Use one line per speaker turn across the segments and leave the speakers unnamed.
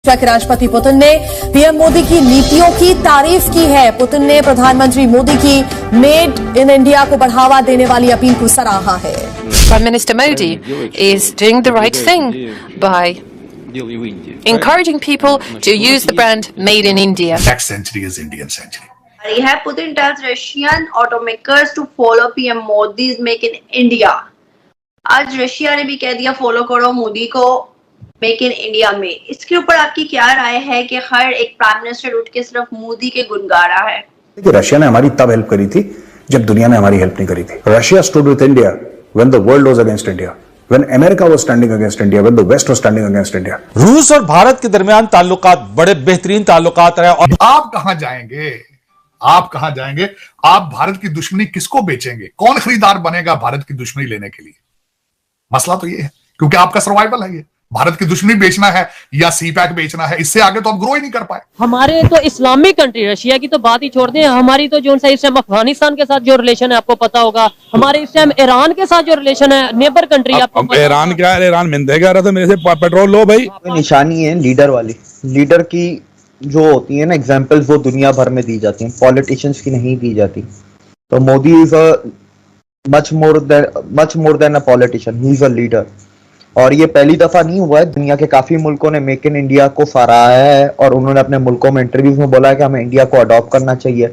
Russia के राष्ट्रपति Putin ने पीएम मोदी की नीतियों की तारीफ की है। पुतिन ने प्रधानमंत्री मोदी की मेड इन इंडिया को बढ़ावा देने वाली अपील को सराहा है।
Prime Minister Modi is doing the right thing by encouraging people to use the brand Made in India.
Next century is Indian century.
Putin tells Russian automakers to follow PM Modi's Make in India. आज Russia ने भी कह दिया follow करो मोदी को make in India में। इसके ऊपर आपकी क्या राय है कि हर एक प्राइम मिनिस्टर उठ के सिर्फ मोदी के गुण गा रहा है?
रशिया ने हमारी तब हेल्प करी थी जब दुनिया ने हमारी हेल्प नहीं करी थी। Russia stood with India when the world was against India, when America was standing against India, when the west was standing against India.
रूस और भारत के दरमियान ताल्लुकात बड़े बेहतरीन ताल्लुकात रहे। और
आप कहां जाएंगे? आप कहां जाएंगे? आप भारत की दुश्मनी किसको बेचेंगे? कौन खरीदार बनेगा भारत की दुश्मनी लेने के लिए? मसला तो ये है, क्योंकि आपका सर्वाइवल है ये। भारत की दुश्मनी बेचना है या सीपैक बेचना है, इससे आगे तो आप ग्रो ही नहीं कर पाए।
हमारे तो इस्लामिक कंट्री, रशिया की तो बात ही छोड़ दें, हमारी तो जो इस टाइम अफगानिस्तान के साथ जो रिलेशन है आपको पता होगा, हमारे इस टाइम ईरान के साथ जो रिलेशन है, नेबर कंट्री आपको
ईरान क्या है? ईरान मिलता रहा था मेरे से पेट्रोल लो भाई।
निशानी है लीडर वाली, लीडर की जो होती है ना एग्जाम्पल्स वो दुनिया भर में दी जाती हैं, पॉलिटिशियंस की नहीं दी जाती। तो Modi is a much more than a politician, he is a leader. और ये पहली दफा नहीं हुआ है, दुनिया के काफी मुल्कों ने मेक इन इंडिया को सराहा है और उन्होंने अपने मुल्कों में इंटरव्यूज में बोला है कि हमें इंडिया को अडॉप्ट करना चाहिए।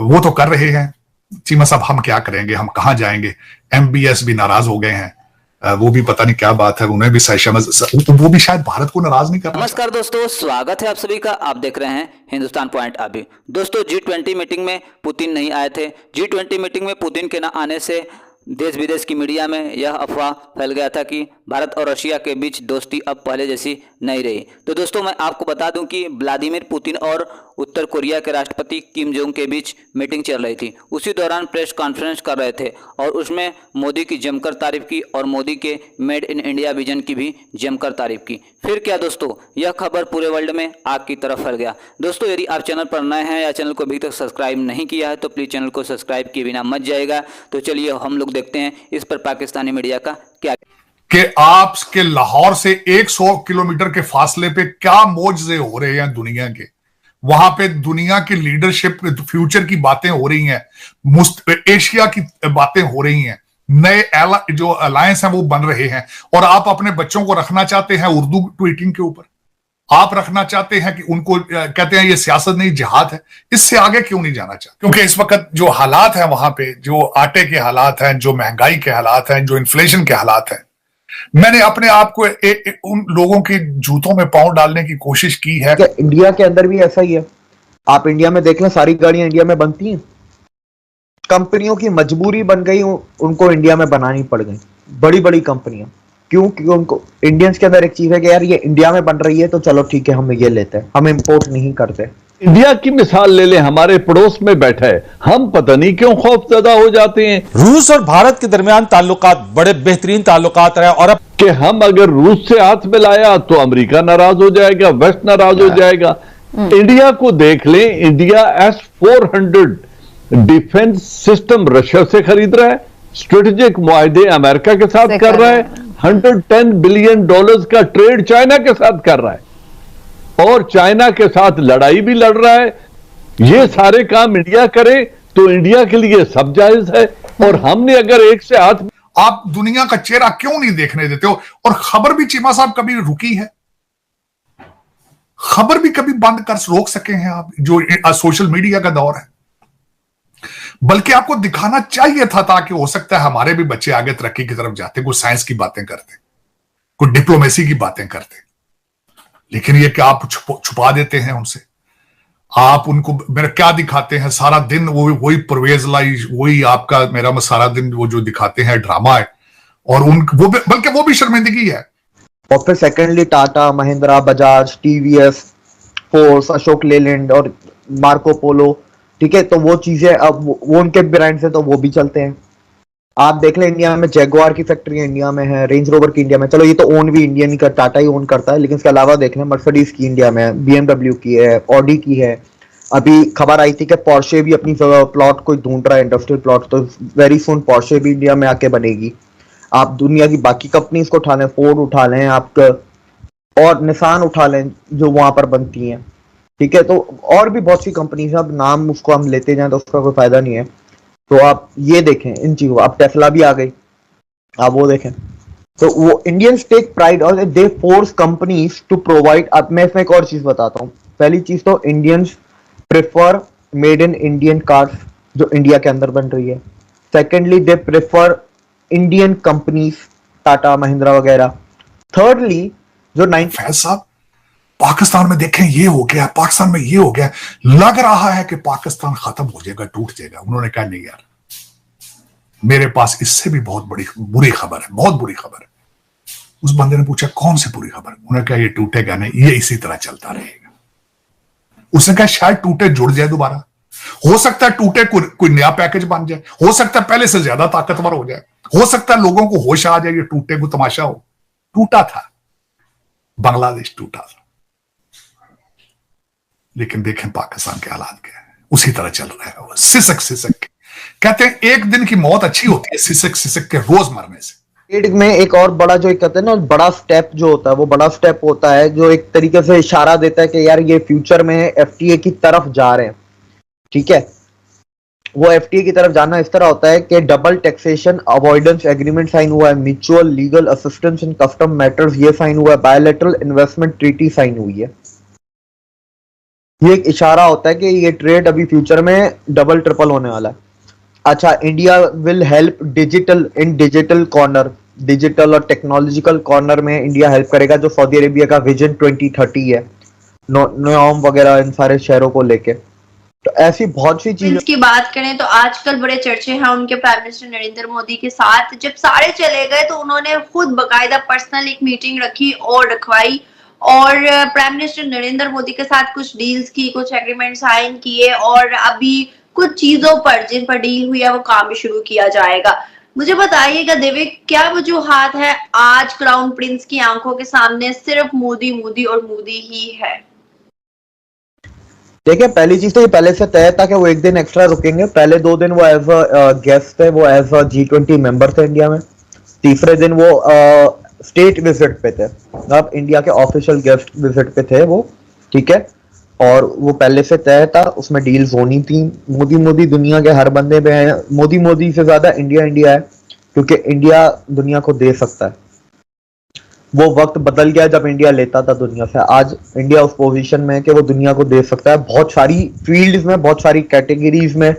वो तो कर रहे हैं चीमा साहब, हम क्या करेंगे? हम कहां जाएंगे? MBS भी नाराज हो गए हैं, वो भी पता नहीं क्या बात है, उन्हें भी वो भी शायद भारत को नाराज नहीं कर रहा।
नमस्कार दोस्तों, स्वागत है आप सभी का। आप देख रहे हैं हिंदुस्तान पॉइंट। अभी दोस्तों G20 मीटिंग में पुतिन नहीं आए थे। G20 मीटिंग में पुतिन के न आने से देश विदेश की मीडिया में यह अफवाह फैल गया था कि भारत और रशिया के बीच दोस्ती अब पहले जैसी नहीं रही। तो दोस्तों मैं आपको बता दूं कि व्लादिमीर पुतिन और उत्तर कोरिया के राष्ट्रपति किम जोंग के बीच मीटिंग चल रही थी। उसी दौरान प्रेस कॉन्फ्रेंस कर रहे थे और उसमें मोदी की जमकर तारीफ की और मोदी के मेड इन इंडिया विजन की भी जमकर तारीफ की। फिर क्या दोस्तों, यह खबर पूरे वर्ल्ड में आग की तरफ फैल गया। दोस्तों यदि आप चैनल पर नए हैं या चैनल को अभी तक सब्सक्राइब नहीं किया है तो प्लीज़ चैनल को सब्सक्राइब किए बिना मत जाएगा। तो चलिए हम लोग देखते हैं इस पर पाकिस्तानी मीडिया का क्या
कि आपके लाहौर से 100 किलोमीटर के फासले पे क्या मौजे हो रहे हैं दुनिया के। वहां पे दुनिया की लीडरशिप फ्यूचर की बातें हो रही हैं, एशिया की बातें हो रही हैं, नए जो अलायंस हैं वो बन रहे हैं। और आप अपने बच्चों को रखना चाहते हैं उर्दू ट्वीटिंग के ऊपर, आप रखना चाहते हैं कि उनको कहते हैं ये सियासत नहीं जिहाद है। इससे आगे क्यों नहीं जाना चाहते? क्योंकि इस वक्त जो हालात हैं वहां पे, जो आटे के हालात हैं, जो महंगाई के हालात हैं, जो इन्फ्लेशन के हालात हैं, मैंने अपने आप को उन लोगों के जूतों में पांव डालने की कोशिश की है।
इंडिया के अंदर भी ऐसा ही है। आप इंडिया में देख लें, सारी गाड़ियां इंडिया में बनती हैं, कंपनियों की मजबूरी बन गई, उनको इंडिया में बनानी पड़ गई, बड़ी बड़ी कंपनियां। क्यों? क्योंकि उनको इंडियंस के अंदर एक चीज है कि यार ये इंडिया में बन रही है तो चलो ठीक है हम ये लेते हैं, हम इंपोर्ट नहीं करते।
इंडिया की मिसाल ले लें, हमारे पड़ोस में बैठा है, हम पता नहीं क्यों खौफजदा हो जाते हैं।
रूस और भारत के दरमियान ताल्लुकात बड़े बेहतरीन ताल्लुकात रहे। और अब
कि हम अगर रूस से हाथ मिलाया तो अमेरिका नाराज हो जाएगा, वेस्ट नाराज हो जाएगा। इंडिया को देख लें, India S-400 defence system Russia से खरीद रहा है, स्ट्रेटेजिक मुआहदे अमेरिका के साथ कर रहा है, $110 बिलियन का ट्रेड चाइना के साथ कर रहा है और चाइना के साथ लड़ाई भी लड़ रहा है। ये सारे काम इंडिया करे तो इंडिया के लिए सब जायज है। और हमने अगर एक से हाथ,
आप दुनिया का चेहरा क्यों नहीं देखने देते हो? और खबर भी चीमा साहब कभी रुकी है? खबर भी कभी बंद कर रोक सके हैं आप? जो सोशल मीडिया का दौर है, बल्कि आपको दिखाना चाहिए था ताकि हो सकता है हमारे भी बच्चे आगे तरक्की की तरफ जाते, कुछ साइंस की बातें करते, कुछ डिप्लोमेसी की बातें करते। लेकिन ये कि आप छुपा देते हैं उनसे। आप उनको मेरा क्या दिखाते हैं? सारा दिन वही परवेज लाई, वही आपका मेरा में सारा दिन वो जो दिखाते हैं ड्रामा है। और बल्कि वो भी शर्मिंदगी है।
और फिर secondly Tata, Mahindra, Bajaj, TVS, force, Ashok Leyland और मार्को पोलो, ठीक है, तो वो चीजें अब वो उनके ब्रांड्स है तो वो भी चलते हैं। आप देख लें इंडिया में जैगुआर की फैक्ट्री इंडिया में है, रेंज रोवर की इंडिया में, चलो ये तो ओन भी इंडियन ही कर, टाटा ही ओन करता है, लेकिन इसके अलावा देख लें मर्सिडीज की इंडिया में है, BMW की है, ऑडी की है। अभी खबर आई थी कि पोर्शे भी अपनी प्लॉट कोई ढूंढ रहा है, इंडस्ट्रियल प्लॉट, तो वेरी सुन पोर्शे भी इंडिया में आके बनेगी। आप दुनिया की बाकी कंपनीज को उठा लें, फोर्ड उठा लें, आप और निशान उठा लें जो वहां पर बनती हैं, ठीक है। तो और भी बहुत सी कंपनीज हैं, अब नाम उसको हम लेते जाएं तो उसका कोई फायदा नहीं है। तो आप ये देखें इन चीजों, अब टेस्ला भी आ गई, आप वो देखें। तो वो इंडियंस टेक प्राइड और दे फोर्स कंपनीज टू प्रोवाइड। अब मैं इसमें एक और चीज बताता हूँ। पहली चीज तो Indians prefer made in Indian cars जो इंडिया के अंदर बन रही है। Secondly they prefer Indian companies, Tata Mahindra वगैरह। थर्डली जो
फैज साहब, पाकिस्तान में देखें ये हो गया, पाकिस्तान में ये हो गया, लग रहा है कि पाकिस्तान खत्म हो जाएगा, टूट जाएगा। उन्होंने कहा नहीं यार, मेरे पास इससे भी बहुत बड़ी बुरी खबर है, बहुत बुरी खबर है। उस बंदे ने पूछा कौन सी बुरी खबर? उन्होंने कहा ये टूटेगा नहीं, ये इसी तरह चलता रहेगा। उसने कहा शायद टूटे जुड़ जाए दोबारा, हो सकता है टूटे कोई नया पैकेज बन जाए, हो सकता है पहले से ज्यादा ताकतवर हो जाए, हो सकता है लोगों को होश आ जाए ये टूटे को तमाशा हो। टूटा था, बांग्लादेश टूटा था, लेकिन देखें पाकिस्तान के हालात क्या है, उसी तरह चल रहा है। वो सिसक सिसक के कहते हैं एक दिन की मौत अच्छी होती है सिसक सिसक के रोज मरने से।
में एक और बड़ा जो एक कहते हैं ना बड़ा स्टेप जो होता है, वो बड़ा स्टेप होता है जो एक तरीके से इशारा देता है कि यार ये फ्यूचर में एफटीए की तरफ जा रहे हैं, ठीक है। वो एफटीए की तरफ जाना इस तरह होता है कि double taxation avoidance agreement sign हुआ है, mutual legal assistance in custom matters ये साइन हुआ है, बायलैटरल इन्वेस्टमेंट ट्रीटी साइन हुई है। ये एक इशारा होता है कि ये ट्रेड अभी फ्यूचर में डबल ट्रिपल होने वाला है। अच्छा, India will help digital corner, digital और टेक्नोलॉजिकल कॉर्नर में इंडिया हेल्प करेगा, जो सऊदी अरेबिया का विजन 2030 है, नोम वगैरह इन सारे शहरों को लेके। तो ऐसी बहुत सी चीजें
की बात करें तो आजकल बड़े चर्चे हैं उनके प्राइम मिनिस्टर नरेंद्र मोदी के साथ। जब सारे चले गए तो उन्होंने खुद बकायदा पर्सनल एक मीटिंग रखी और रखवाई, और प्राइम मिनिस्टर नरेंद्र मोदी के साथ कुछ डील्स की, कुछ एग्रीमेंट साइन किए, और अभी कुछ चीजों पर जिन पर डील हुई है वो काम भी शुरू किया जाएगा। मुझे बताइएगा देविक, क्या वजूहात है आज क्राउन प्रिंस की आंखों के सामने सिर्फ मोदी मोदी और मोदी ही है?
देखिए, पहली चीज तो ये पहले से तय था कि वो एक दिन एक्स्ट्रा रुकेंगे। पहले 2 दिन वो एज अ गेस्ट थे, वो एज अ G20 मेंबर थे इंडिया में। तीसरे दिन वो स्टेट विजिट पे थे, अब इंडिया के ऑफिशियल गेस्ट विजिट पे थे वो, ठीक है। और वो पहले से तय था, उसमें डील्स होनी थी। मोदी मोदी दुनिया के हर बंदे पे है, मोदी मोदी से ज्यादा इंडिया इंडिया है, क्योंकि इंडिया दुनिया को दे सकता है। वो वक्त बदल गया जब इंडिया लेता था दुनिया से। आज इंडिया उस पोजीशन में है कि वो दुनिया को दे सकता है, बहुत सारी फील्ड्स में, बहुत सारी कैटेगरीज में,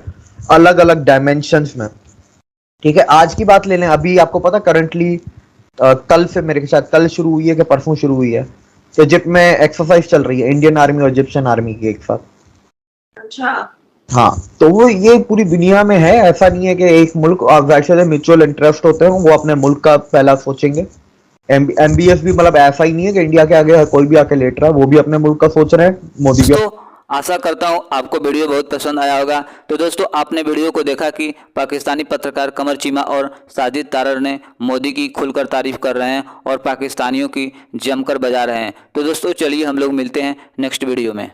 अलग अलग डायमेंशंस में, ठीक है। आज की बात ले लें, अभी आपको पता करंटली कल से, मेरे ख्याल कल शुरू हुई है कि परसों शुरू हुई है, इजिप्ट में एक्सरसाइज चल रही है इंडियन आर्मी और इजिप्शियन आर्मी की एक साथ।
अच्छा,
हाँ, तो वो ये पूरी दुनिया में है। ऐसा नहीं है कि एक मुल्क, वैसे म्यूचुअल इंटरेस्ट होते हैं, वो अपने मुल्क का पहला सोचेंगे। MBS भी मतलब ऐसा ही नहीं है कि इंडिया के आगे कोई भी आके लेट रहा है, वो भी अपने मुल्क का सोच रहे हैं। मोदी भी।
आशा करता हूं आपको वीडियो बहुत पसंद आया होगा। तो दोस्तों, आपने वीडियो को देखा कि पाकिस्तानी पत्रकार कमर चीमा और साजिद तारर ने मोदी की खुलकर तारीफ कर रहे हैं और पाकिस्तानियों की जमकर बजा रहे हैं। तो दोस्तों, चलिए हम लोग मिलते हैं नेक्स्ट वीडियो में।